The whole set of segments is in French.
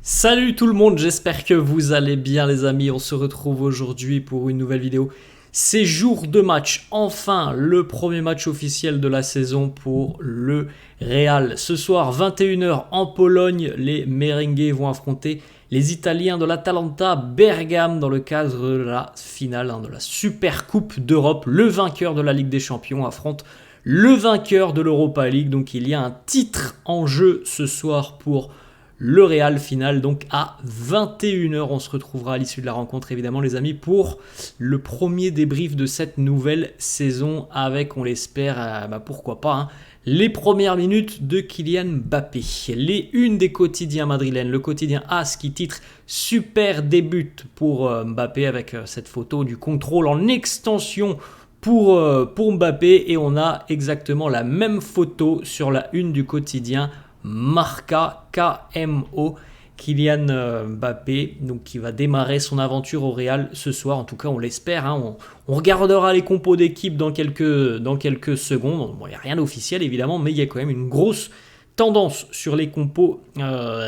Salut tout le monde, j'espère que vous allez bien les amis, on se retrouve aujourd'hui pour une nouvelle vidéo. C'est jour de match, enfin le premier match officiel de la saison pour le Real. Ce soir 21h en Pologne, les Merengues vont affronter les Italiens de l'Atalanta Bergame dans le cadre de la finale de la Super Coupe d'Europe. Le vainqueur de la Ligue des Champions affronte le vainqueur de l'Europa League, donc il y a un titre en jeu ce soir pour le Real final, donc à 21h. On se retrouvera à l'issue de la rencontre, évidemment, les amis, pour le premier débrief de cette nouvelle saison avec, on l'espère, pourquoi pas, les premières minutes de Kylian Mbappé. Les unes des quotidiens madrilènes, le quotidien AS qui titre super début pour Mbappé avec cette photo du contrôle en extension pour Mbappé, et on a exactement la même photo sur la une du quotidien Marca, KMO, Kylian Mbappé, donc qui va démarrer son aventure au Real ce soir. En tout cas, on l'espère. On regardera les compos d'équipe dans quelques secondes. Bon, il n'y a rien d'officiel évidemment, mais il y a quand même une grosse tendance sur les compos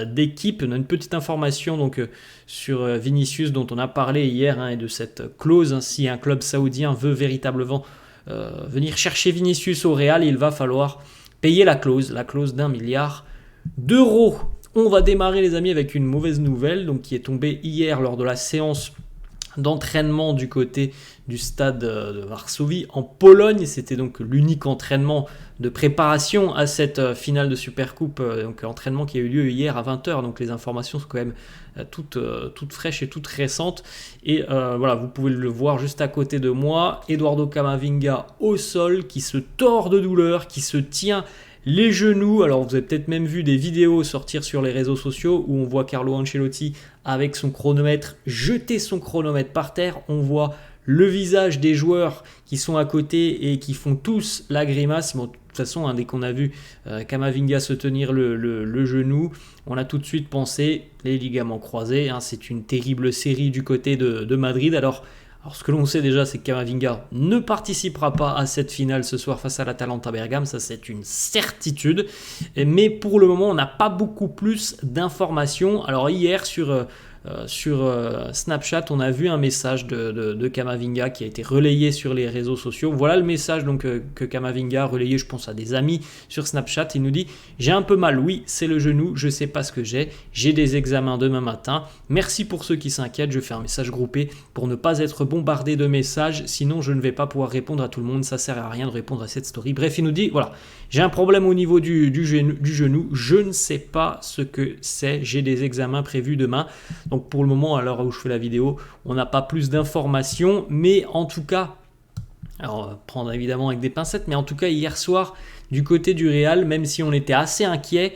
d'équipe. On a une petite information donc sur Vinicius dont on a parlé hier, et de cette clause. Si un club saoudien veut véritablement venir chercher Vinicius au Real, il va falloir payer la clause d'1 milliard d'euros. On va démarrer les amis avec une mauvaise nouvelle donc, qui est tombée hier lors de la séance d'entraînement du côté du stade de Varsovie en Pologne. C'était donc l'unique entraînement de préparation à cette finale de Supercoupe, donc entraînement qui a eu lieu hier à 20h, donc les informations sont quand même toutes fraîches et toutes récentes. Et voilà, vous pouvez le voir juste à côté de moi, Eduardo Camavinga au sol, qui se tord de douleur, qui se tient les genoux. Alors vous avez peut-être même vu des vidéos sortir sur les réseaux sociaux où on voit Carlo Ancelotti avec son chronomètre jeter son chronomètre par terre. On voit le visage des joueurs qui sont à côté et qui font tous la grimace. Bon, de toute façon, dès qu'on a vu Camavinga se tenir le genou, on a tout de suite pensé les ligaments croisés. C'est une terrible série du côté de Madrid. Alors ce que l'on sait déjà, c'est que Camavinga ne participera pas à cette finale ce soir face à l'Atalanta Bergame, ça c'est une certitude. Mais pour le moment, on n'a pas beaucoup plus d'informations. Alors hier sur Snapchat, on a vu un message de Camavinga qui a été relayé sur les réseaux sociaux. Voilà le message donc, que Camavinga a relayé, je pense, à des amis sur Snapchat. Il nous dit « J'ai un peu mal, oui, c'est le genou, je ne sais pas ce que j'ai des examens demain matin. Merci pour ceux qui s'inquiètent, je fais un message groupé pour ne pas être bombardé de messages, sinon je ne vais pas pouvoir répondre à tout le monde, ça sert à rien de répondre à cette story. » Bref, il nous dit « Voilà, j'ai un problème au niveau du genou, je ne sais pas ce que c'est, j'ai des examens prévus demain. » Donc pour le moment, à l'heure où je fais la vidéo, on n'a pas plus d'informations, mais en tout cas, alors prendre évidemment avec des pincettes, mais en tout cas hier soir, du côté du Real, même si on était assez inquiet,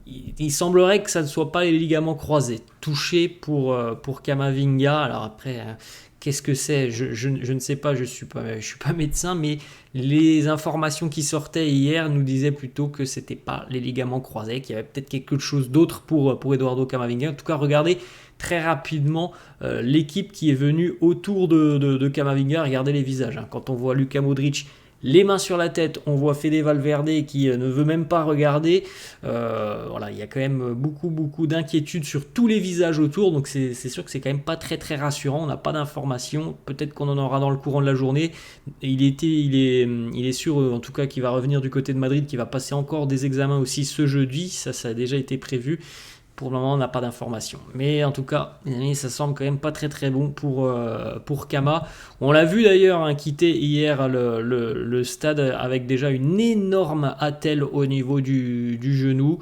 il semblerait que ça ne soit pas les ligaments croisés. Touché pour Camavinga, alors après... Qu'est-ce que c'est ? Je ne sais pas, je suis pas médecin, mais les informations qui sortaient hier nous disaient plutôt que ce n'était pas les ligaments croisés, qu'il y avait peut-être quelque chose d'autre pour Eduardo Camavinga. En tout cas, regardez très rapidement l'équipe qui est venue autour de Camavinga. Regardez les visages. Quand on voit Luka Modric les mains sur la tête, on voit Fede Valverde qui ne veut même pas regarder. Voilà, il y a quand même beaucoup d'inquiétudes sur tous les visages autour, donc c'est sûr que c'est quand même pas très rassurant. On n'a pas d'informations, peut-être qu'on en aura dans le courant de la journée. Il est sûr en tout cas qu'il va revenir du côté de Madrid, qu'il va passer encore des examens aussi ce jeudi, ça a déjà été prévu. Pour le moment, on n'a pas d'informations. Mais en tout cas, ça semble quand même pas très bon pour Kama. On l'a vu d'ailleurs quitter hier le stade avec déjà une énorme attelle au niveau du genou.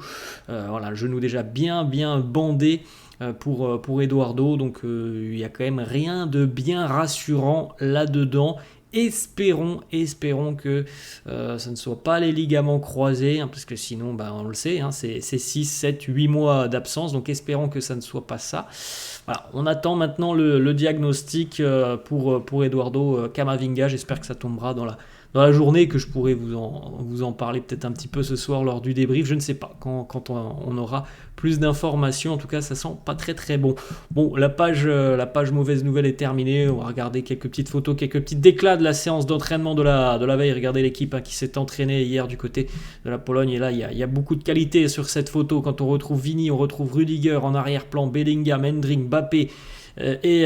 Voilà, le genou déjà bien bandé pour Eduardo. Donc il n'y a quand même rien de bien rassurant là-dedans. Espérons que ça ne soit pas les ligaments croisés, parce que sinon, on le sait, c'est 6, 7, 8 mois d'absence, donc espérons que ça ne soit pas ça. Voilà, on attend maintenant le diagnostic pour Eduardo Camavinga, j'espère que ça tombera dans la journée, que je pourrais vous en parler peut-être un petit peu ce soir lors du débrief. Je ne sais pas, quand on aura plus d'informations. En tout cas, ça sent pas très très bon. Bon, la page mauvaise nouvelle est terminée. On va regarder quelques petites photos, quelques petits déclats de la séance d'entraînement de la veille. Regardez l'équipe qui s'est entraînée hier du côté de la Pologne. Et là, il y a beaucoup de qualité sur cette photo. Quand on retrouve Vini, on retrouve Rudiger en arrière-plan, Bellingham, Endrick, Mbappé et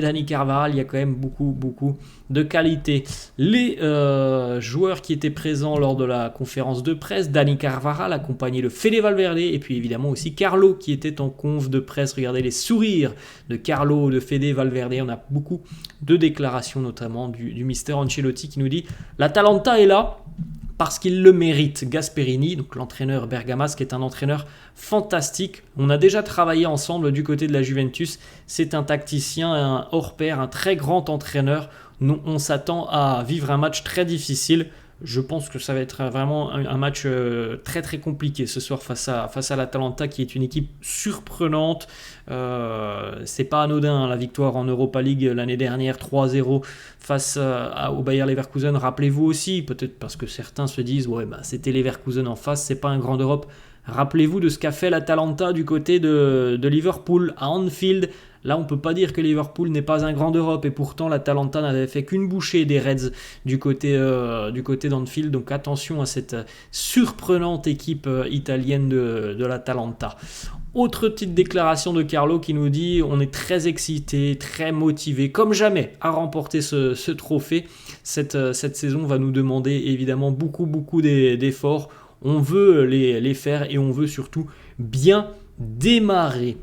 Dani Carvajal, il y a quand même beaucoup de qualité. Les joueurs qui étaient présents lors de la conférence de presse, Dani Carvajal accompagné de Fede Valverde et puis évidemment aussi Carlo qui était en conf de presse. Regardez les sourires de Carlo, de Fede Valverde. On a beaucoup de déclarations notamment du Mister Ancelotti qui nous dit « L'Atalanta est là ». Parce qu'il le mérite. Gasperini, donc l'entraîneur bergamasque, est un entraîneur fantastique. On a déjà travaillé ensemble du côté de la Juventus. C'est un tacticien, un hors pair, un très grand entraîneur. On s'attend à vivre un match très difficile. Je pense que ça va être vraiment un match très très compliqué ce soir face à l'Atalanta, qui est une équipe surprenante. C'est pas anodin, la victoire en Europa League l'année dernière 3-0 face au Bayer Leverkusen. Rappelez-vous aussi, peut-être parce que certains se disent ouais, c'était Leverkusen en face, c'est pas un grand d'Europe. Rappelez-vous de ce qu'a fait l'Atalanta du côté de Liverpool à Anfield. Là, on ne peut pas dire que Liverpool n'est pas un grand d'Europe, et pourtant l'Atalanta n'avait fait qu'une bouchée des Reds du côté d'Anfield. Donc attention à cette surprenante équipe italienne de l'Atalanta. Autre petite déclaration de Carlo qui nous dit « On est très excité, très motivé, comme jamais, à remporter ce trophée. Cette saison va nous demander évidemment beaucoup d'efforts. On veut les faire et on veut surtout bien démarrer. »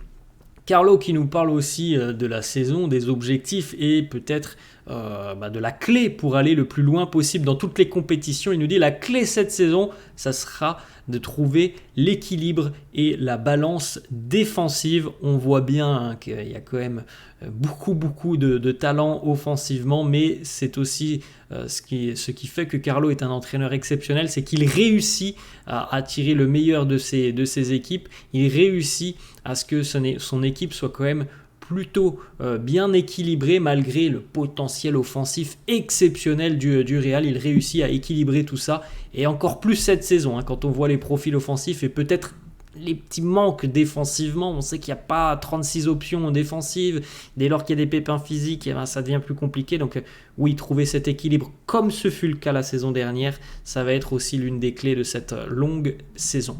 Carlo qui nous parle aussi de la saison, des objectifs et peut-être de la clé pour aller le plus loin possible dans toutes les compétitions. Il nous dit la clé cette saison, ça sera de trouver l'équilibre et la balance défensive. On voit bien qu'il y a quand même beaucoup de talent offensivement, mais c'est aussi ce qui fait que Carlo est un entraîneur exceptionnel, c'est qu'il réussit à tirer le meilleur de ses équipes. Il réussit à ce que son équipe soit quand même plutôt bien équilibrée malgré le potentiel offensif exceptionnel du Real. Il réussit à équilibrer tout ça, et encore plus cette saison, quand on voit les profils offensifs et peut-être les petits manques défensivement. On sait qu'il n'y a pas 36 options défensives. Dès lors qu'il y a des pépins physiques, ça devient plus compliqué. Donc oui, trouver cet équilibre, comme ce fut le cas la saison dernière, ça va être aussi l'une des clés de cette longue saison.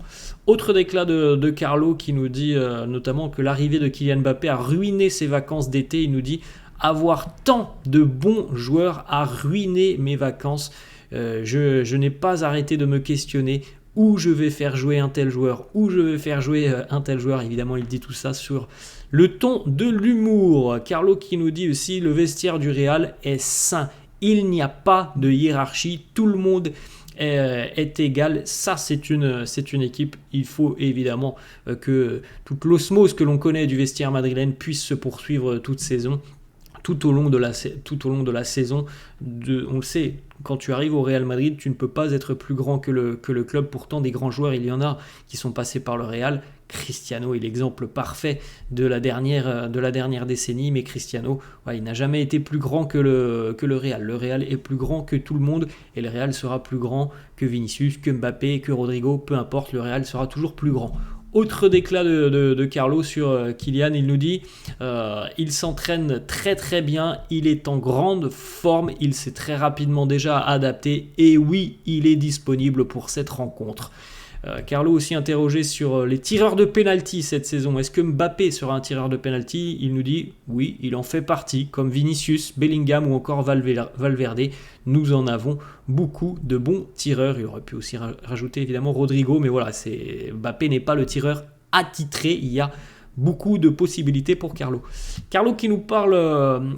Autre déclat de Carlo qui nous dit notamment que l'arrivée de Kylian Mbappé a ruiné ses vacances d'été. Il nous dit « Avoir tant de bons joueurs a ruiné mes vacances. Je n'ai pas arrêté de me questionner. Où je vais faire jouer un tel joueur, où je vais faire jouer un tel joueur ». Évidemment, il dit tout ça sur le ton de l'humour. Carlo qui nous dit aussi « Le vestiaire du Real est sain. Il n'y a pas de hiérarchie. Tout le monde est égal. » Ça, c'est une équipe. Il faut évidemment que toute l'osmose que l'on connaît du vestiaire madrilène puisse se poursuivre toute saison. Tout au long de la saison, on le sait, quand tu arrives au Real Madrid, tu ne peux pas être plus grand que le club. Pourtant, des grands joueurs, il y en a qui sont passés par le Real. Cristiano est l'exemple parfait de la dernière décennie, mais Cristiano, il n'a jamais été plus grand que le Real. Le Real est plus grand que tout le monde, et le Real sera plus grand que Vinicius, que Mbappé, que Rodrigo, peu importe, le Real sera toujours plus grand. Autre déclat de Carlo sur Kylian, il nous dit il s'entraîne très très bien, il est en grande forme, il s'est très rapidement déjà adapté, et oui, il est disponible pour cette rencontre. Carlo aussi interrogé sur les tireurs de pénalty cette saison. Est-ce que Mbappé sera un tireur de pénalty ? Il nous dit oui, il en fait partie, comme Vinicius, Bellingham ou encore Valverde. Nous en avons beaucoup de bons tireurs. Il aurait pu aussi rajouter évidemment Rodrigo, mais voilà, Mbappé n'est pas le tireur attitré. Il y a beaucoup de possibilités pour Carlo. Carlo qui nous parle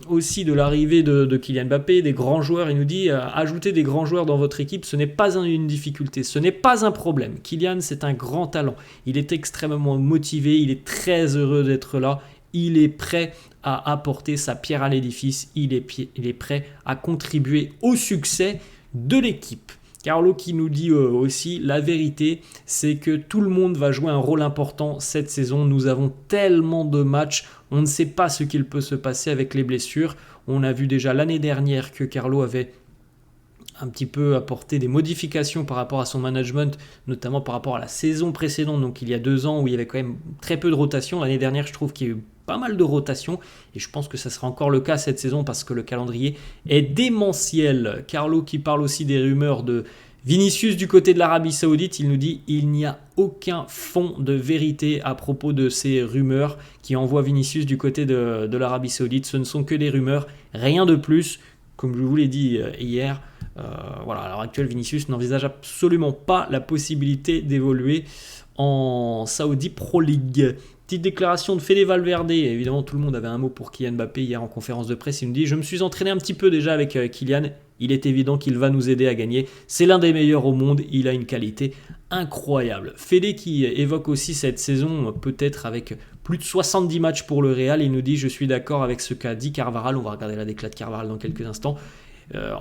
aussi de l'arrivée de Kylian Mbappé, des grands joueurs. Il nous dit ajouter des grands joueurs dans votre équipe, ce n'est pas une difficulté, ce n'est pas un problème. Kylian, c'est un grand talent. Il est extrêmement motivé, il est très heureux d'être là. Il est prêt à apporter sa pierre à l'édifice. Il est prêt à contribuer au succès de l'équipe. Carlo qui nous dit aussi la vérité, c'est que tout le monde va jouer un rôle important cette saison. Nous avons tellement de matchs, on ne sait pas ce qu'il peut se passer avec les blessures. On a vu déjà l'année dernière que Carlo avait un petit peu apporté des modifications par rapport à son management, notamment par rapport à la saison précédente, donc il y a 2 ans où il y avait quand même très peu de rotation. L'année dernière, je trouve qu'il y a eu pas mal de rotation et je pense que ça sera encore le cas cette saison parce que le calendrier est démentiel. Carlo qui parle aussi des rumeurs de Vinicius du côté de l'Arabie Saoudite, il nous dit il n'y a aucun fond de vérité à propos de ces rumeurs qui envoient Vinicius du côté de l'Arabie Saoudite. Ce ne sont que des rumeurs, rien de plus. Comme je vous l'ai dit hier, voilà, à l'heure actuelle, Vinicius n'envisage absolument pas la possibilité d'évoluer en Saudi Pro League. Petite déclaration de Fede Valverde. Évidemment, tout le monde avait un mot pour Kylian Mbappé hier en conférence de presse. Il nous dit « Je me suis entraîné un petit peu déjà avec Kylian. Il est évident qu'il va nous aider à gagner. C'est l'un des meilleurs au monde. Il a une qualité incroyable. » Fede qui évoque aussi cette saison, peut-être avec plus de 70 matchs pour le Real. Il nous dit « Je suis d'accord avec ce qu'a dit Carvajal. » On va regarder la déclat de Carvajal dans quelques instants.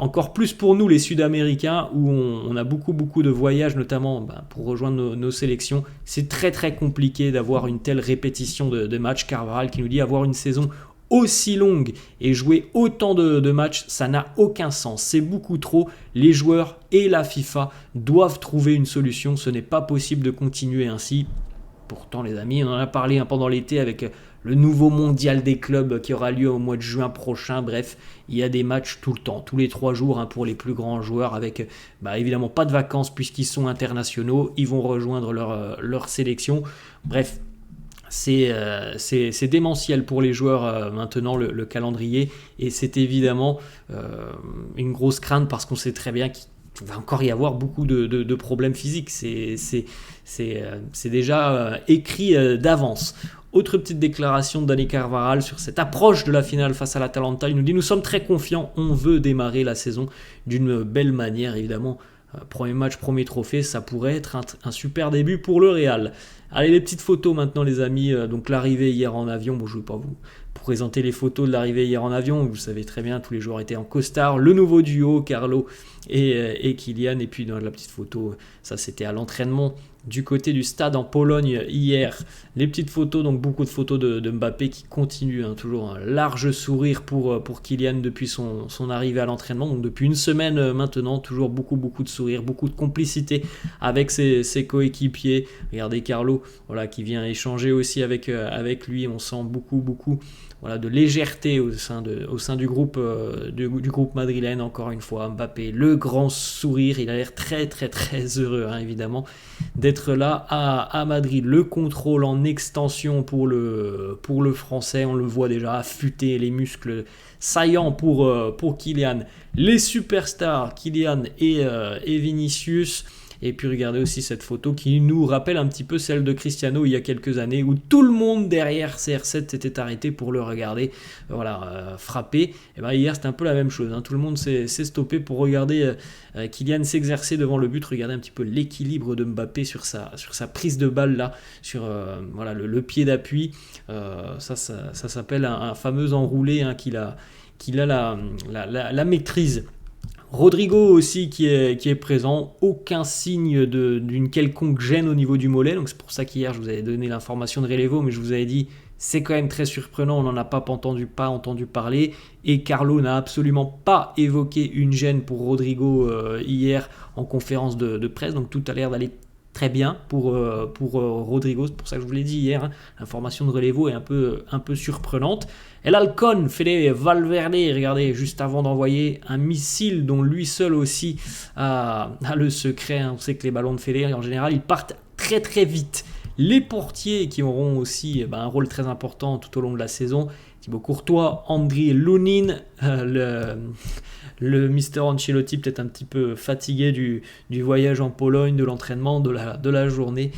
Encore plus pour nous les Sud-Américains où on a beaucoup de voyages notamment pour rejoindre nos sélections. C'est très très compliqué d'avoir une telle répétition de matchs. Carvajal qui nous dit avoir une saison aussi longue et jouer autant de matchs, ça n'a aucun sens. C'est beaucoup trop. Les joueurs et la FIFA doivent trouver une solution. Ce n'est pas possible de continuer ainsi. Pourtant les amis, on en a parlé pendant l'été avec le nouveau mondial des clubs qui aura lieu au mois de juin prochain. Bref, il y a des matchs tout le temps, tous les 3 jours pour les plus grands joueurs avec évidemment pas de vacances puisqu'ils sont internationaux. Ils vont rejoindre leur sélection. Bref, c'est démentiel pour les joueurs maintenant le calendrier et c'est évidemment une grosse crainte parce qu'on sait très bien qu'il va encore y avoir beaucoup de problèmes physiques. C'est déjà écrit d'avance. Autre petite déclaration de Dani Carvajal sur cette approche de la finale face à l'Atalanta. Il nous dit « Nous sommes très confiants, on veut démarrer la saison d'une belle manière. » Évidemment, premier match, premier trophée, ça pourrait être un super début pour le Real. Allez, les petites photos maintenant les amis. Donc l'arrivée hier en avion, bon je ne vais pas vous présenter les photos de l'arrivée hier en avion, vous savez très bien, tous les joueurs étaient en costard, le nouveau duo, Carlo et Kylian, et puis dans la petite photo, ça c'était à l'entraînement du côté du stade en Pologne hier. Les petites photos, donc beaucoup de photos de Mbappé qui continue, toujours un large sourire pour Kylian depuis son arrivée à l'entraînement, donc depuis une semaine maintenant, toujours beaucoup de sourires, beaucoup de complicité avec ses coéquipiers. Regardez Carlo, voilà, qui vient échanger aussi avec lui, on sent beaucoup de légèreté au sein du groupe madrilène. Encore une fois, Mbappé, le grand sourire, il a l'air très heureux évidemment d'être là à Madrid. Le contrôle en extension pour le français, on le voit déjà affûter, les muscles saillants pour Kylian. Les superstars Kylian et Vinicius. Et puis regardez aussi cette photo qui nous rappelle un petit peu celle de Cristiano il y a quelques années où tout le monde derrière CR7 s'était arrêté pour le regarder frapper. Et hier c'était un peu la même chose, tout le monde s'est stoppé pour regarder Kylian s'exercer devant le but. Regardez un petit peu l'équilibre de Mbappé sur sa prise de balle là, sur le pied d'appui. Ça s'appelle un fameux enroulé qu'il a la maîtrise. Rodrigo aussi qui est présent, aucun signe d'une quelconque gêne au niveau du mollet, donc c'est pour ça qu'hier je vous avais donné l'information de Relevo, mais je vous avais dit c'est quand même très surprenant, on n'en a pas entendu parler, et Carlo n'a absolument pas évoqué une gêne pour Rodrigo hier en conférence de presse, donc tout a l'air d'aller très bien pour Rodrigo, c'est pour ça que je vous l'ai dit hier, l'information de Relevo est un peu surprenante. El Halcón, Fede Valverde, regardez, juste avant d'envoyer un missile dont lui seul aussi a le secret, on sait que les ballons de Fede en général ils partent très vite. Les portiers qui auront aussi un rôle très important tout au long de la saison, Thibaut Courtois, Andriy Lunin, le Mister Ancelotti peut-être un petit peu fatigué du voyage en Pologne, de l'entraînement, de la journée.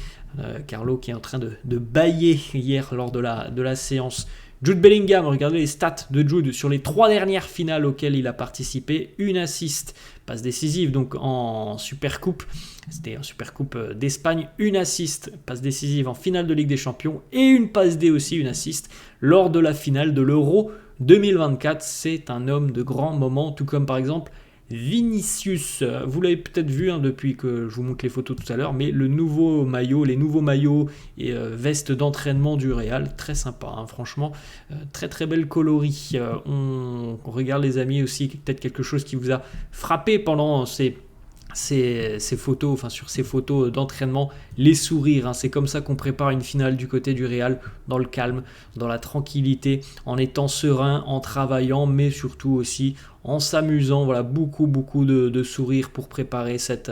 Carlo qui est en train de bâiller hier lors de la séance. Jude Bellingham, regardez les stats de Jude sur les 3 dernières finales auxquelles il a participé. Une assist, passe décisive donc en Supercoupe, c'était en Supercoupe d'Espagne. Une assist, passe décisive en finale de Ligue des Champions. Et une passe D aussi, une assist, lors de la finale de l'Euro 2024. C'est un homme de grand moment, tout comme par exemple Vinicius. Vous l'avez peut-être vu depuis que je vous montre les photos tout à l'heure, mais le nouveau maillot, les nouveaux maillots et vestes d'entraînement du Real, très sympa, franchement, très très belle coloris. On regarde les amis aussi, peut-être quelque chose qui vous a frappé pendant ces photos, sur ces photos d'entraînement, les sourires, c'est comme ça qu'on prépare une finale du côté du Real, dans le calme, dans la tranquillité, en étant serein, en travaillant, mais surtout aussi en s'amusant. Voilà, beaucoup de sourires pour préparer cette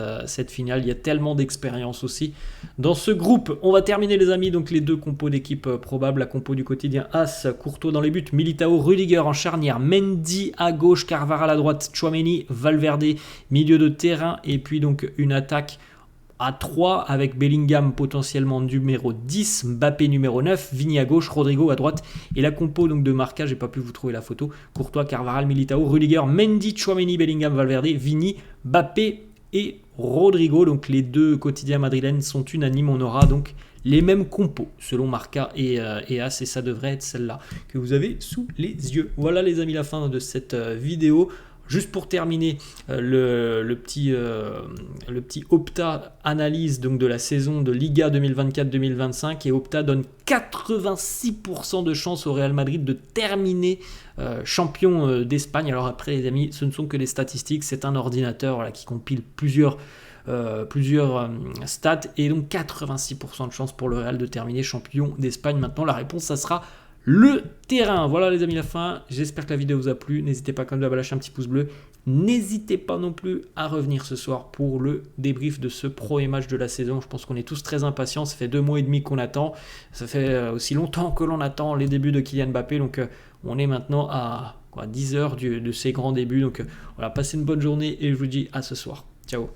finale. Il y a tellement d'expérience aussi dans ce groupe. On va terminer les amis, donc les deux compos d'équipe probables. La compo du quotidien: As, Courtois dans les buts, Militao, Rudiger en charnière, Mendy à gauche, Carvajal à droite, Tchouaméni, Valverde milieu de terrain, et puis donc une attaque à 3 avec Bellingham potentiellement numéro 10, Mbappé numéro 9, Vini à gauche, Rodrigo à droite. Et la compo donc de marquage, j'ai pas pu vous trouver la photo: Courtois, Carvajal, Militao, Rudiger, Mendy, Tchouaméni, Bellingham, Valverde, Vini, Mbappé et Rodrigo. Donc les deux quotidiens madrilènes sont unanimes. On aura donc les mêmes compos selon Marca et As, et ça devrait être celle-là que vous avez sous les yeux. Voilà les amis, la fin de cette vidéo. Juste pour terminer, le petit Opta analyse donc de la saison de Liga 2024-2025, et Opta donne 86% de chance au Real Madrid de terminer champion d'Espagne. Alors après les amis, ce ne sont que des statistiques, c'est un ordinateur qui compile plusieurs stats, et donc 86% de chance pour le Real de terminer champion d'Espagne. Maintenant la réponse, ça sera le terrain. Voilà les amis, la fin. J'espère que la vidéo vous a plu. N'hésitez pas comme d'hab à lâcher un petit pouce bleu. N'hésitez pas non plus à revenir ce soir pour le débrief de ce premier match de la saison. Je pense qu'on est tous très impatients. Ça fait 2 mois et demi qu'on attend. Ça fait aussi longtemps que l'on attend les débuts de Kylian Mbappé. Donc on est maintenant à 10 heures de ces grands débuts. Donc voilà, passez une bonne journée et je vous dis à ce soir. Ciao.